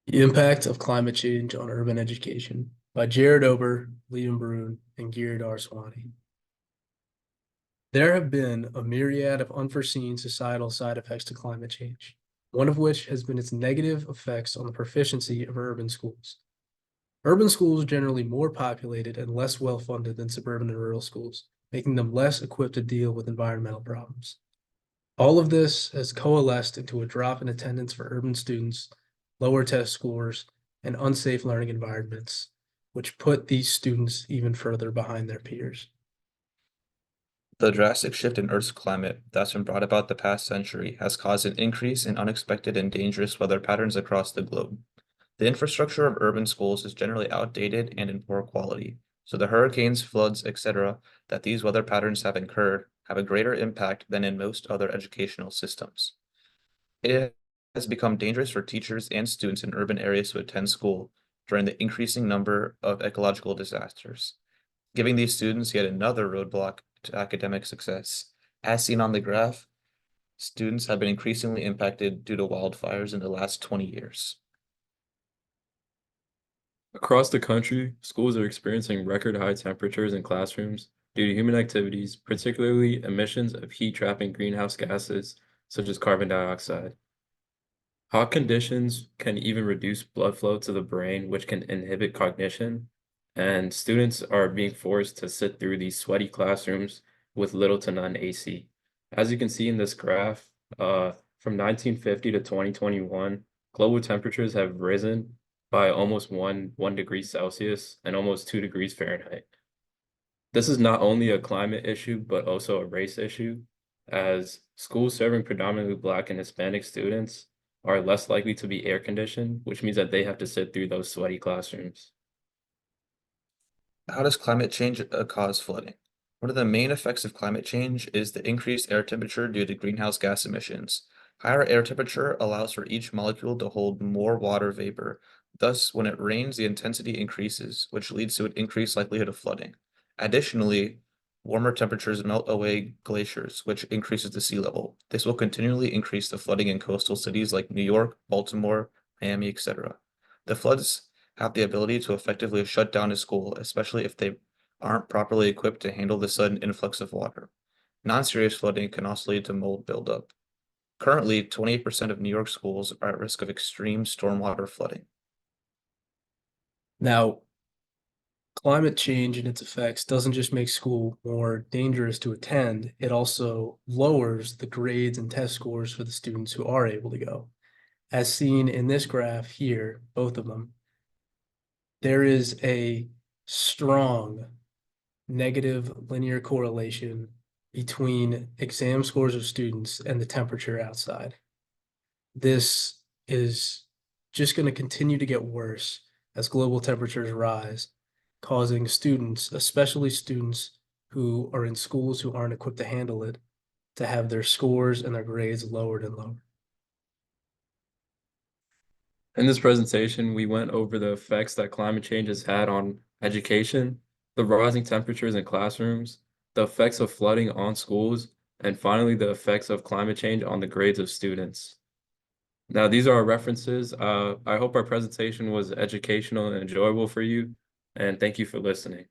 The Impact of Climate Change on Urban Education by Ober, Liam Brune, and Giridhar Sawhney. There have been a myriad of unforeseen societal side effects to climate change, one of which has been its negative effects on the proficiency of urban schools. Urban schools are generally more populated and less well-funded than suburban and rural schools, making them less equipped to deal with environmental problems. All of this has coalesced into a drop in attendance for urban students, lower test scores, and unsafe learning environments, which put these students even further behind their peers. The drastic shift in Earth's climate that's been brought about the past century has caused an increase in unexpected and dangerous weather patterns across the globe. The infrastructure of urban schools is generally outdated and in poor quality, so the hurricanes, floods, etc. that these weather patterns have incurred have a greater impact than in most other educational systems. It has become dangerous for teachers and students in urban areas to attend school during the increasing number of ecological disasters, giving these students yet another roadblock to academic success. As seen on the graph, students have been increasingly impacted due to wildfires in the last 20 years. Across the country, schools are experiencing record high temperatures in classrooms due to human activities, particularly emissions of heat-trapping greenhouse gases such as carbon dioxide. Hot conditions can even reduce blood flow to the brain, which can inhibit cognition, and students are being forced to sit through these sweaty classrooms with little to none AC. As you can see in this graph, from 1950 to 2021, global temperatures have risen by almost one degree Celsius and almost 2 degrees Fahrenheit. This is not only a climate issue, but also a race issue, as schools serving predominantly Black and Hispanic students are less likely to be air conditioned, which means that they have to sit through those sweaty classrooms. How does climate change cause flooding? One of the main effects of climate change is the increased air temperature due to greenhouse gas emissions. Higher air temperature allows for each molecule to hold more water vapor. Thus, when it rains, the intensity increases, which leads to an increased likelihood of flooding. Additionally, warmer temperatures melt away glaciers, which increases the sea level. This will continually increase the flooding in coastal cities like New York, Baltimore, Miami, etc. The floods have the ability to effectively shut down a school, especially if they aren't properly equipped to handle the sudden influx of water. Non-serious flooding can also lead to mold buildup. Currently, 28% of New York schools are at risk of extreme stormwater flooding. Now, climate change and its effects doesn't just make school more dangerous to attend, it also lowers the grades and test scores for the students who are able to go. As seen in this graph here, both of them, there is a strong negative linear correlation between exam scores of students and the temperature outside. This is just going to continue to get worse as global temperatures rise, causing students, especially students who are in schools who aren't equipped to handle it, to have their scores and their grades lowered and lowered. In this presentation, we went over the effects that climate change has had on education, the rising temperatures in classrooms, the effects of flooding on schools, and finally, the effects of climate change on the grades of students. Now, these are our references. I hope our presentation was educational and enjoyable for you, and thank you for listening.